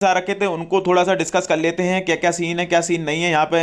रखे थे उनको थोड़ा सा डिस्कस कर लेते हैं, क्या क्या सीन है क्या सीन नहीं है। यहाँ पे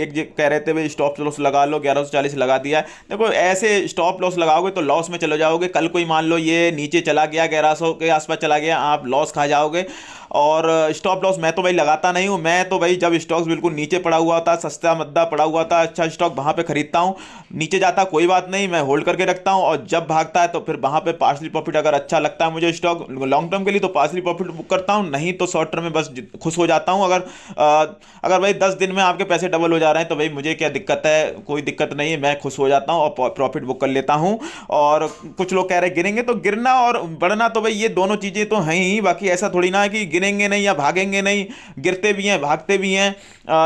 एक कह रहे थे भाई स्टॉप लॉस लगा लो, 1140 लगा दिया है। देखो ऐसे स्टॉप लॉस लगाओगे तो लॉस में चले जाओगे। कल कोई मान लो ये नीचे चला गया, 1100 के आसपास चला गया, आप लॉस खा जाओगे। और स्टॉप लॉस मैं तो भाई लगाता नहीं हूँ। मैं तो भाई जब स्टॉक्स बिल्कुल नीचे पड़ा हुआ था, सस्ता मद्दा पड़ा हुआ था, अच्छा स्टॉक वहां पे खरीदता हूँ। नीचे जाता कोई बात नहीं, मैं होल्ड करके रखता हूँ, और जब भागता है तो फिर वहां पे पार्सली प्रॉफिट अगर अच्छा लगता है मुझे स्टॉक लॉन्ग टर्म के लिए तो पार्सली प्रॉफिट बुक करता हूँ, नहीं तो शॉर्ट टर्म में बस खुश हो जाता हूँ। अगर भाई 10 दिन में आपके पैसे डबल हो जा रहे हैं तो भाई मुझे क्या दिक्कत है, कोई दिक्कत नहीं है, मैं खुश हो जाता हूँ और प्रॉफिट बुक कर लेता हूँ। और कुछ लोग कह रहे हैं गिरेंगे, तो गिरना और बढ़ना तो भाई ये दोनों चीजें तो हैं ही, बाकी ऐसा थोड़ी ना है कि गिरेंगे नहीं या भागेंगे नहीं, गिरते भी हैं भागते भी हैं।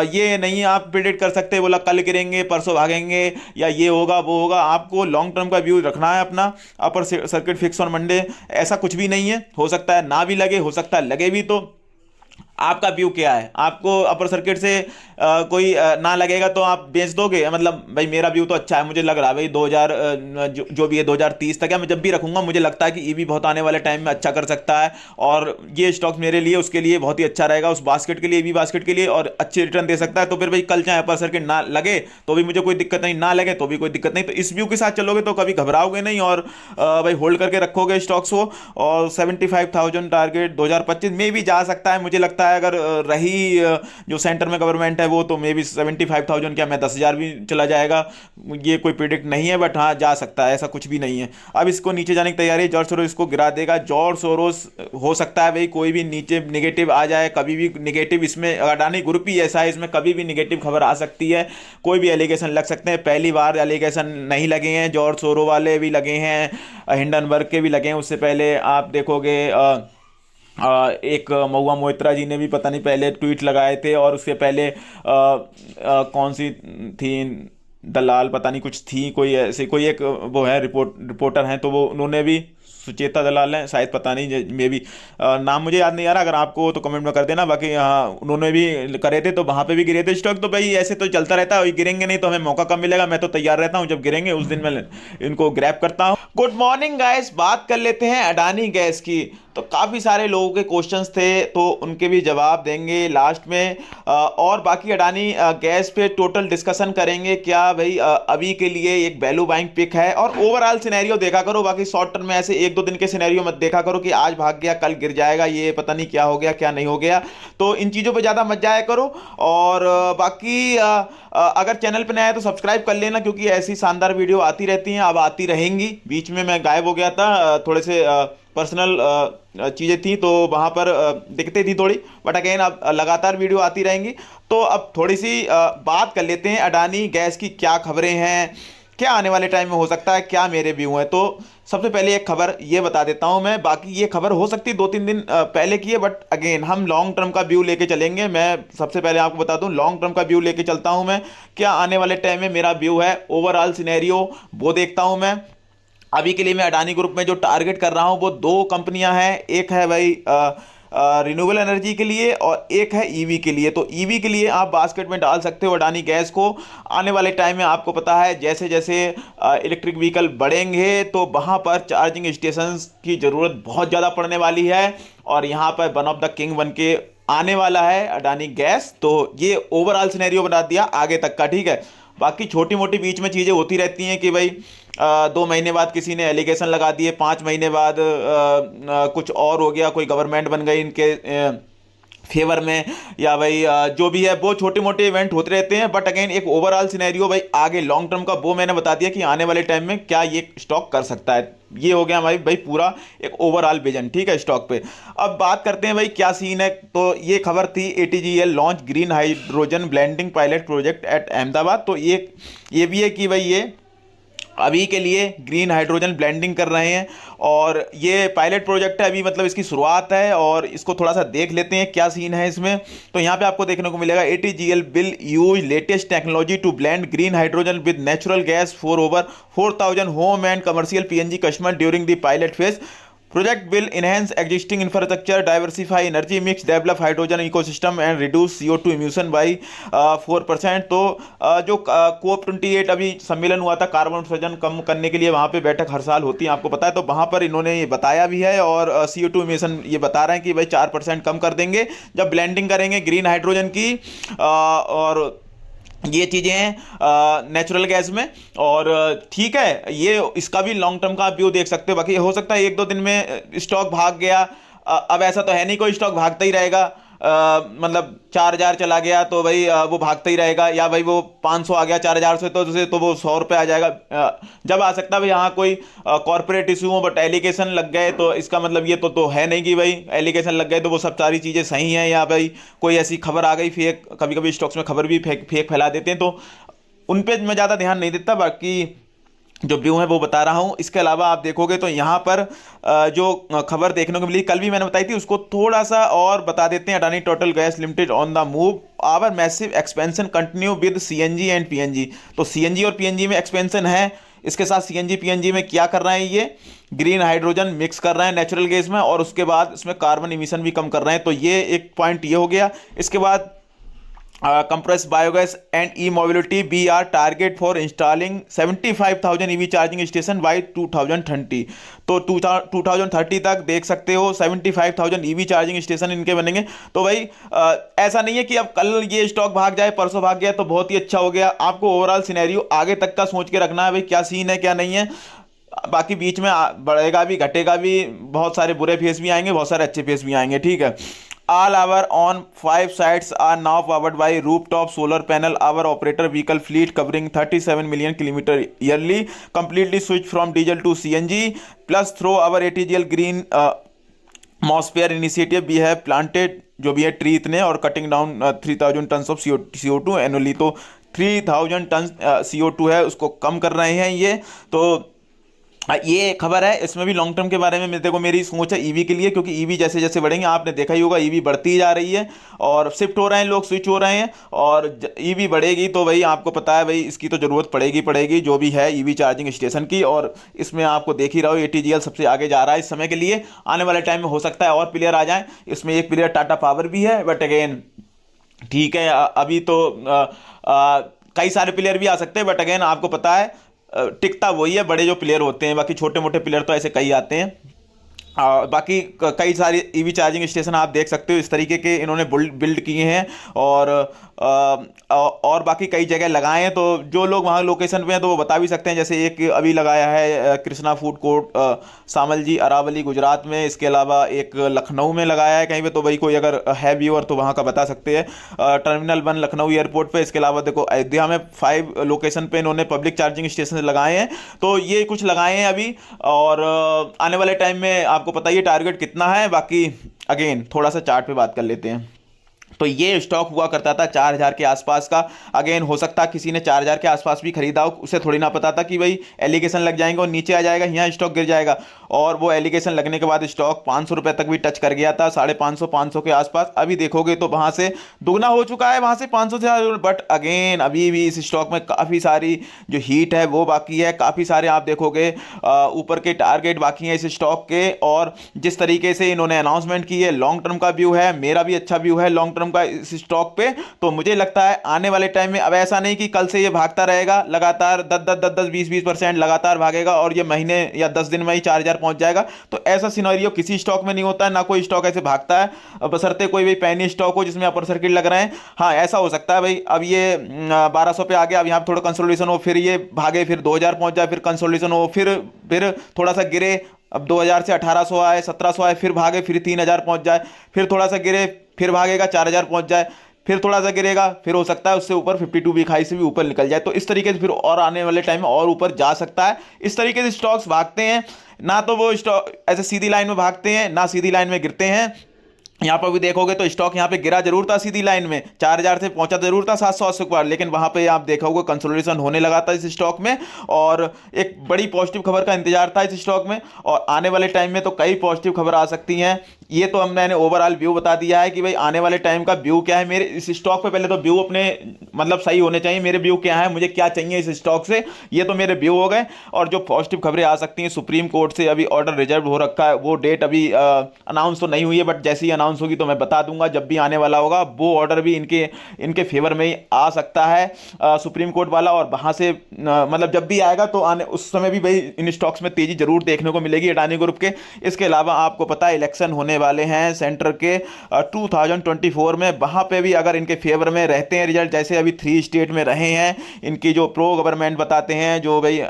ये नहीं आप प्रिडिक्ट कर सकते बोला कल गिरेंगे परसों भागेंगे या ये होगा वो होगा। आपको लॉन्ग टर्म का व्यू रखना है अपना, upper circuit fix on Monday. ऐसा कुछ भी नहीं है, हो सकता है ना भी लगे, हो सकता है लगे भी। तो आपका व्यू क्या है? आपको अपर सर्किट से कोई ना लगेगा तो आप बेच दोगे? मतलब भाई मेरा व्यू तो अच्छा है, मुझे लग रहा है भाई 2000 जो भी है 2030 तक है, मैं जब भी रखूंगा मुझे लगता है कि ईवी बहुत आने वाले टाइम में अच्छा कर सकता है। और ये स्टॉक मेरे लिए उसके लिए बहुत ही अच्छा रहेगा, उस बास्केट के लिए, ईवी बास्केट के लिए, और अच्छे रिटर्न दे सकता है। तो फिर भाई कल चाहे अपर सर्किट ना लगे तो भी मुझे कोई दिक्कत नहीं, ना लगे तो भी कोई दिक्कत नहीं। तो इस व्यू के साथ चलोगे तो कभी घबराओगे नहीं, और भाई होल्ड करके रखोगे स्टॉक्स को। और 75,000 टारगेट 2025 में भी जा सकता है मुझे लगता है। अगर रही जो सेंटर में गवर्नमेंट है वो, तो मे बी 75,000 क्या मैं 10,000 भी चला जाएगा, ये कोई प्रिडिक्ट नहीं है, बट हाँ जा सकता है, ऐसा कुछ भी नहीं है। अब इसको नीचे जाने की तैयारी, जॉर्ज सोरोस इसको गिरा देगा। जॉर्ज सोरोस हो सकता है भाई कोई भी नीचे निगेटिव आ जाए, कभी भी निगेटिव, इसमें अडानी ग्रुप ही ऐसा है, इसमें कभी भी निगेटिव खबर आ सकती है, कोई भी एलिगेशन लग सकते हैं। पहली बार एलिगेशन नहीं लगे हैं, जॉर्ज सोरो वाले भी लगे हैं, हिंडनबर्ग के भी लगे हैं, उससे पहले आप देखोगे एक महुआ मोइत्रा जी ने भी पता नहीं पहले ट्वीट लगाए थे, और उससे पहले कौन सी थी, दलाल पता नहीं कुछ थी, कोई ऐसे कोई एक वो है रिपोर्टर हैं, तो वो उन्होंने भी, सुचेता दलाल हैं शायद, पता नहीं मे भी, नाम मुझे याद नहीं आ रहा, अगर आपको तो कमेंट में कर देना। बाकी हाँ उन्होंने भी करे थे तो वहाँ पे भी गिरे थे स्टॉक। तो भाई ऐसे तो चलता रहता है, गिरेंगे नहीं तो हमें मौका कब मिलेगा, मैं तो तैयार रहता हूँ, जब गिरेंगे उस दिन मैं इनको ग्रैब करता हूँ। गुड मॉर्निंग गाइस, बात कर लेते हैं अडानी गैस की। तो काफ़ी सारे लोगों के क्वेश्चंस थे तो उनके भी जवाब देंगे लास्ट में। और बाकी अडानी गैस पे टोटल डिस्कशन करेंगे, क्या भाई अभी के लिए एक वैल्यू बाइंग पिक है, और ओवरऑल सिनेरियो देखा करो। बाकी शॉर्ट टर्म में ऐसे 1-2 दिन के सिनेरियो मत देखा करो कि आज भाग गया कल गिर जाएगा, ये पता नहीं क्या हो गया क्या नहीं हो गया। तो इन चीज़ों पे ज़्यादा मत जाया करो। और बाकी अगर चैनल पे नया है तो सब्सक्राइब कर लेना, क्योंकि ऐसी शानदार वीडियो आती रहती हैं, अब आती रहेंगी। बीच में मैं गायब हो गया था, थोड़े से पर्सनल चीज़ें थी तो वहाँ पर दिक्कतें थी थोड़ी, बट अगेन अब लगातार वीडियो आती रहेंगी। तो अब थोड़ी सी बात कर लेते हैं अडानी गैस की, क्या खबरें हैं, क्या आने वाले टाइम में हो सकता है, क्या मेरे व्यू हैं। तो सबसे पहले एक खबर ये बता देता हूं मैं, बाकी ये खबर हो सकती है 2-3 दिन पहले की है, बट अगेन हम लॉन्ग टर्म का व्यू लेके चलेंगे। मैं सबसे पहले आपको बता दूं लॉन्ग टर्म का व्यू लेके चलता हूं मैं, क्या आने वाले टाइम में मेरा व्यू है, ओवरऑल सिनेरियो वो देखता हूं मैं। अभी के लिए मैं अडानी ग्रुप में जो टारगेट कर रहा हूं वो 2 कंपनियां हैं, एक है भाई रिन्यूएबल एनर्जी के लिए और एक है ईवी के लिए। तो ईवी के लिए आप बास्केट में डाल सकते हो अडानी गैस को। आने वाले टाइम में आपको पता है जैसे जैसे इलेक्ट्रिक व्हीकल बढ़ेंगे तो वहाँ पर चार्जिंग स्टेशंस की ज़रूरत बहुत ज़्यादा पड़ने वाली है, और यहाँ पर वन ऑफ द किंग बन के आने वाला है अडानी गैस। तो ये ओवरऑल सिनेरियो बना दिया आगे तक का, ठीक है। बाकी छोटी मोटी बीच में चीज़ें होती रहती हैं कि भाई 2 महीने बाद किसी ने एलिगेशन लगा दिए, 5 महीने बाद कुछ और हो गया, कोई गवर्नमेंट बन गई इनके फेवर में, या भाई जो भी है वो छोटे मोटे इवेंट होते रहते हैं। बट अगेन एक ओवरऑल सिनेरियो भाई आगे लॉन्ग टर्म का वो मैंने बता दिया कि आने वाले टाइम में क्या ये स्टॉक कर सकता है। ये हो गया हमारी भाई पूरा एक ओवरऑल विजन, ठीक है स्टॉक पे। अब बात करते हैं भाई क्या सीन है। तो ये खबर थी ATGL launch green hydrogen blending pilot project at Ahmedabad. तो ये भी है कि भाई ये अभी के लिए ग्रीन हाइड्रोजन ब्लेंडिंग कर रहे हैं, और ये पायलट प्रोजेक्ट है अभी, मतलब इसकी शुरुआत है, और इसको थोड़ा सा देख लेते हैं क्या सीन है इसमें। तो यहाँ पे आपको देखने को मिलेगा ATGL will use latest technology to blend green hydrogen with natural gas for over 4,000 home and commercial PNG customer during the pilot phase. Project will enhance existing infrastructure, diversify energy mix, develop hydrogen ecosystem and reduce CO2 emission by 4%। तो जो COP28 अभी सम्मेलन हुआ था carbon उत्सर्जन कम करने के लिए, वहाँ पे बैठक हर साल होती है आपको पता है, तो वहाँ पर इन्होंने ये बताया भी है और CO2 इमिशन ये बता रहे हैं कि भाई 4% कम कर देंगे जब ब्लेंडिंग करेंगे ग्रीन हाइड्रोजन की और ये चीज़ें हैं नेचुरल गैस में। और ठीक है, ये इसका भी लॉन्ग टर्म का आप व्यू देख सकते हो। बाकी हो सकता है एक दो दिन में स्टॉक भाग गया, अब ऐसा तो है नहीं कोई स्टॉक भागता ही रहेगा, मतलब 4,000 चला गया तो भाई वो भागता ही रहेगा, या भाई वो 500 आ गया 4,000 से तो वो 100 रुपये आ जाएगा। जब आ सकता है भाई यहाँ कोई कॉर्पोरेट इशू हो बट एलिगेशन लग गए तो इसका मतलब ये तो है नहीं कि भाई एलिगेशन लग गए तो वो सब सारी चीज़ें सही हैं, या भाई कोई ऐसी खबर आ गई फेक। कभी कभी स्टॉक्स में खबर भी फेक फैला देते हैं, तो उन पर मैं ज़्यादा ध्यान नहीं देता। बाकी जो व्यू है वो बता रहा हूँ। इसके अलावा आप देखोगे तो यहाँ पर जो खबर देखने को मिली कल भी मैंने बताई थी, उसको थोड़ा सा और बता देते हैं। Adani Total Gas Limited on the move, our massive expansion continue with CNG and PNG। तो CNG और PNG में एक्सपेंशन है, इसके साथ CNG PNG में क्या कर रहे हैं, ये ग्रीन हाइड्रोजन मिक्स कर रहे हैं नेचुरल गैस में, और उसके बाद इसमें कार्बन इमिशन भी कम कर रहे हैं। तो ये एक पॉइंट ये हो गया। इसके बाद compressed biogas and e-mobility, we are target for installing 75,000 EV charging station by 2030। तो 2030 तक देख सकते हो 75,000 EV चार्जिंग स्टेशन इनके बनेंगे। तो भाई ऐसा नहीं है कि अब कल ये स्टॉक भाग जाए, परसों भाग गया तो बहुत ही अच्छा हो गया। आपको ओवरऑल सिनेरियो आगे तक का सोच के रखना है भाई, क्या सीन है क्या नहीं है। बाकी बीच में बढ़ेगा भी घटेगा भी, बहुत सारे बुरे फेस भी आएंगे, बहुत सारे अच्छे फेस भी आएंगे, ठीक है। All our on 5 sites are now powered by rooftop solar panel. Our operator vehicle fleet covering 37 million kilometer yearly, completely switched from diesel to CNG. Plus through our ATGL green atmosphere initiative we have planted जो भी है tree इतने और cutting down 3,000 tonne of CO2 annually. तो 3,000 ton CO2 है उसको कम कर रहे हैं ये। तो ये खबर है, इसमें भी लॉन्ग टर्म के बारे में देखो मेरी सोच है ईवी के लिए, क्योंकि ईवी जैसे जैसे बढ़ेंगे आपने देखा ही होगा ईवी बढ़ती जा रही है और शिफ्ट हो रहे हैं लोग, स्विच हो रहे हैं, और ईवी बढ़ेगी तो भाई आपको पता है भाई इसकी तो ज़रूरत पड़ेगी जो भी है ईवी चार्जिंग स्टेशन की। और इसमें आपको देख ही रहो ATGL सबसे आगे जा रहा है इस समय के लिए। आने वाले टाइम में हो सकता है और प्लेयर आ जाएँ, इसमें एक प्लेयर टाटा पावर भी है, बट अगेन ठीक है अभी तो कई सारे प्लेयर भी आ सकते हैं, बट अगेन आपको पता है टिकता वही है, बड़े जो प्लेयर होते हैं। बाकी छोटे मोटे प्लेयर तो ऐसे कई आते हैं। बाकी कई सारी ईवी चार्जिंग स्टेशन आप देख सकते हो इस तरीके के इन्होंने बिल्ड किए हैं, और बाकी कई जगह लगाए हैं। तो जो लोग वहाँ लोकेशन पे हैं तो वो बता भी सकते हैं। जैसे एक अभी लगाया है कृष्णा फूड कोर्ट सामलजी अरावली गुजरात में, इसके अलावा एक लखनऊ में लगाया है कहीं पे। तो भाई कोई अगर है व्यूअर तो वहाँ का बता सकते हैं। टर्मिनल 1 लखनऊ एयरपोर्ट पे, इसके अलावा देखो अयोध्या में 5 लोकेशन पे इन्होंने पब्लिक चार्जिंग स्टेशन लगाए हैं। तो ये कुछ लगाए हैं अभी, और आने वाले टाइम में आपको पता ही टारगेट कितना है। बाकी अगेन थोड़ा सा चार्ट पे बात कर लेते हैं। तो ये स्टॉक हुआ करता था 4,000 के आसपास का। अगेन हो सकता है किसी ने 4,000 के आसपास भी खरीदा हो, उसे थोड़ी ना पता था कि भाई एलिगेशन लग जाएंगे और नीचे आ जाएगा, यहाँ स्टॉक गिर जाएगा। और वो एलिगेशन लगने के बाद स्टॉक 500 रुपये तक भी टच कर गया था, 550 के आसपास। अभी देखोगे तो वहाँ से दुगना हो चुका है, वहाँ से 500 से। बट अगेन अभी भी इस स्टॉक में काफ़ी सारी जो हीट है वो बाकी है, काफ़ी सारे आप देखोगे ऊपर के टारगेट बाकी हैं इस स्टॉक के। और जिस तरीके से इन्होंने अनाउंसमेंट की है, लॉन्ग टर्म का व्यू है, मेरा भी अच्छा व्यू है लॉन्ग टर्म का इस स्टॉक पे। तो मुझे लगता है आने वाले टाइम में अब ऐसा नहीं कि कल से ये भागता रहेगा लगातार 10-20% लगातार भागेगा और ये महीने या 10 दिन में ही 4,000 पहुंच जाएगा। तो ऐसा सिनेरियो किसी स्टॉक में नहीं होता है, ना कोई स्टॉक ऐसे भागता है बशर्ते कोई भी पैनी स्टॉक हो जिसमें अपर सर्किट लग रहे हैं। हाँ ऐसा हो सकता है भाई अब ये 1200 पे आ गया, अब यहाँ थोड़ा कंसोलिडेशन हो, फिर ये भागे, फिर 2,000 पहुंच जाए, फिर कंसोलिडेशन हो, फिर थोड़ा सा गिरे, अब 2,000 से 1,800 आए, 1,700 आए, फिर भागे, फिर 3,000 पहुंच जाए, फिर थोड़ा सा गिरे, फिर भागेगा 4,000 पहुंच जाए, फिर थोड़ा सा गिरेगा, फिर हो सकता है उससे ऊपर 52 वीक हाई से भी ऊपर निकल जाए। तो इस तरीके से फिर और आने वाले टाइम में और ऊपर जा सकता है। इस तरीके से स्टॉक्स भागते हैं, ना तो वो स्टॉक ऐसे सीधी लाइन में भागते हैं, ना सीधी लाइन में गिरते हैं। यहाँ पर भी देखोगे तो स्टॉक यहाँ पे गिरा जरूर था सीधी लाइन में, 4000 से पहुंचा जरूर था 780 के पार, लेकिन वहां पे आप देखोगे कंसोलिडेशन होने लगा था इस स्टॉक में, और एक बड़ी पॉजिटिव खबर का इंतजार था इस स्टॉक में, और आने वाले टाइम में तो कई पॉजिटिव खबर आ सकती हैं। ये तो हम मैंने ओवरऑल व्यू बता दिया है कि भाई आने वाले टाइम का व्यू क्या है मेरे इस स्टॉक पे। पहले तो व्यू अपने मतलब सही होने चाहिए, मेरे व्यू क्या है, मुझे क्या चाहिए इस स्टॉक से, ये तो मेरे व्यू हो गए। और जो पॉजिटिव खबरें आ सकती हैं, सुप्रीम कोर्ट से अभी ऑर्डर रिजर्व हो रखा है, वो डेट अभी अनाउंस तो नहीं हुई है, बट जैसे ही अनाउंस होगी तो मैं बता दूंगा। जब भी आने वाला होगा वो ऑर्डर भी इनके इनके फेवर में ही आ सकता है, सुप्रीम कोर्ट वाला, और वहां से मतलब जब भी आएगा तो आने उस समय भी भाई इन स्टॉक्स में तेजी जरूर देखने को मिलेगी अडानी ग्रुप के। इसके अलावा आपको पता है इलेक्शन होने वाले हैं सेंटर के 2024 में, वहां पे भी अगर इनके फेवर में रहते हैं रिजल्ट, जैसे अभी 3 स्टेट में रहे हैं इनकी जो प्रो गवर्नमेंट बताते हैं, जो भाई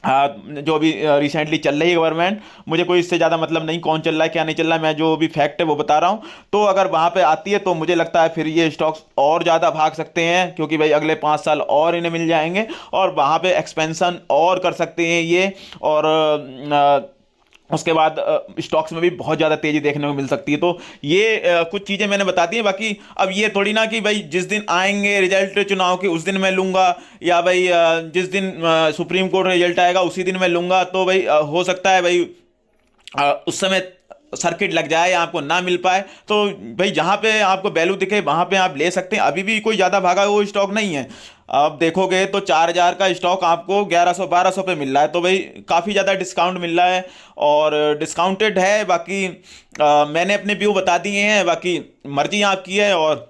जो अभी रिसेंटली चल रही है गवर्नमेंट, मुझे कोई इससे ज़्यादा मतलब नहीं कौन चल रहा है क्या नहीं चल रहा है, मैं जो भी फैक्ट है वो बता रहा हूँ। तो अगर वहाँ पे आती है तो मुझे लगता है फिर ये स्टॉक्स और ज़्यादा भाग सकते हैं, क्योंकि भाई अगले 5 साल और इन्हें मिल जाएंगे और वहाँ पे एक्सपेंशन और कर सकते हैं ये। और उसके बाद स्टॉक्स में भी बहुत ज़्यादा तेज़ी देखने को मिल सकती है। तो ये कुछ चीज़ें मैंने बता दी हैं। बाकी अब ये थोड़ी ना कि भाई जिस दिन आएंगे रिजल्ट चुनाव के उस दिन मैं लूँगा, या भाई जिस दिन सुप्रीम कोर्ट रिजल्ट आएगा उसी दिन मैं लूँगा, तो भाई हो सकता है भाई उस समय सर्किट लग जाए या आपको ना मिल पाए। तो भाई जहाँ पे आपको वैल्यू दिखे वहाँ पे आप ले सकते हैं। अभी भी कोई ज़्यादा भागा वो स्टॉक नहीं है, आप देखोगे तो 4000 का स्टॉक आपको 1100-1200 पे मिल रहा है, तो भाई काफ़ी ज़्यादा डिस्काउंट मिल रहा है और डिस्काउंटेड है। बाकी मैंने अपने व्यू बता दिए हैं, बाकी मर्जी आपकी है। और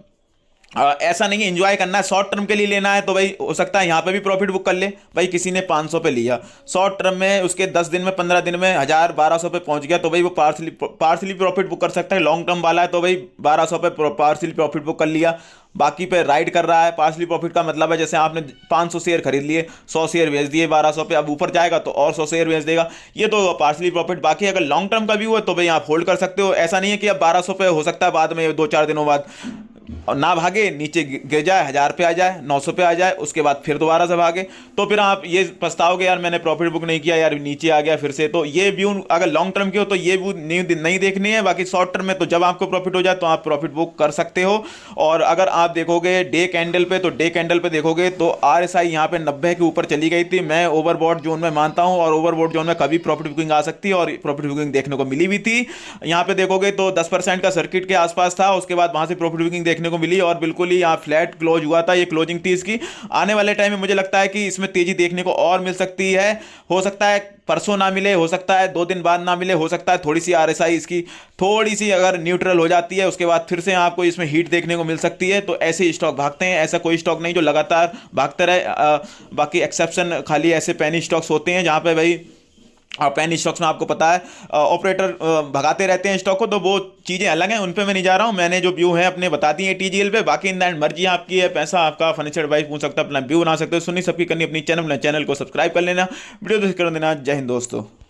ऐसा नहीं है, एंजॉय करना है, शॉर्ट टर्म के लिए लेना है तो भाई हो सकता है यहाँ पे भी प्रॉफिट बुक कर ले। भाई किसी ने 500 पे लिया शॉर्ट टर्म में, उसके 10 दिन में 15 दिन में 1000-1200 पे पहुंच गया, तो भाई वो पार्सली प्रॉफिट बुक कर सकता है। लॉन्ग टर्म वाला है तो भाई 1200 पे पार्सली प्रॉफिट बुक कर लिया, बाकी पे राइड कर रहा है। पार्सली प्रॉफिट का मतलब है जैसे आपने 500 शेयर खरीद लिए, 100 शेयर बेच दिए 1200 पे, अब ऊपर जाएगा तो और 100 शेयर बेच देगा, ये तो पार्सली प्रॉफिट। बाकी अगर लॉन्ग टर्म का व्यू है तो भाई आप होल्ड कर सकते हो। ऐसा नहीं है कि अब 1200 पे हो सकता है बाद में 2-4 दिनों बाद और ना भागे, नीचे गिर जाए, 1000 पे आ जाए, 900 पे आ जाए, उसके बाद फिर दोबारा से भागे, तो फिर आप ये पछताओगे यार मैंने प्रॉफिट बुक नहीं किया, यार नीचे आ गया फिर से। तो ये व्यू अगर लॉन्ग टर्म की हो तो ये व्यू नहीं देखनी है। बाकी शॉर्ट टर्म में तो जब आपको प्रॉफिट हो जाए तो आप प्रॉफिट बुक कर सकते हो। और अगर आप देखोगे डे कैंडल पे, तो डे कैंडल पे देखोगे तो RSI यहाँ पे 90 के ऊपर चली गई थी। मैं ओवरबॉट जोन में मानता हूँ, और ओवरबॉट जोन में कभी प्रॉफिट बुकिंग आ सकती है, और प्रॉफिट बुकिंग देखने को मिली भी थी। यहाँ पे देखोगे तो 10% का सर्किट के आसपास था, उसके बाद वहां से प्रॉफिट बुकिंग देखने को मिली और बिल्कुल ही यहाँ फ्लैट क्लोज हुआ था, ये क्लोजिंग थी इसकी। आने वाले टाइम में मुझे लगता है कि इसमें तेजी देखने को और मिल सकती है। हो सकता है परसों ना मिले, हो सकता है 2 दिन बाद ना मिले, हो सकता है थोड़ी सी RSI इसकी थोड़ी सी अगर न्यूट्रल हो जाती है उसके बाद फिर से आपको इसमें हीट देखने को मिल सकती है। तो ऐसे स्टॉक भागते हैं, ऐसा कोई स्टॉक नहीं जो लगातार भागते रहे। बाकी एक्सेप्शन खाली ऐसे पेनी स्टॉक्स होते हैं जहां पे भाई पेनी स्टॉक्स में आपको पता है ऑपरेटर भगाते रहते हैं स्टॉक को, तो वो चीज़ें अलग हैं, उन पे मैं नहीं जा रहा हूं। मैंने जो व्यू है अपने बता दिए TGL पे। बाकी इन दैट मर्जी आपकी है, पैसा आपका, फाइनेंशियल एडवाइस पूछ सकता है, अपना व्यू बना सकते हो। सुननी सबकी करनी अपनी चैनल को सब्सक्राइब कर लेना, वीडियो कर देना। जय हिंद दोस्तों।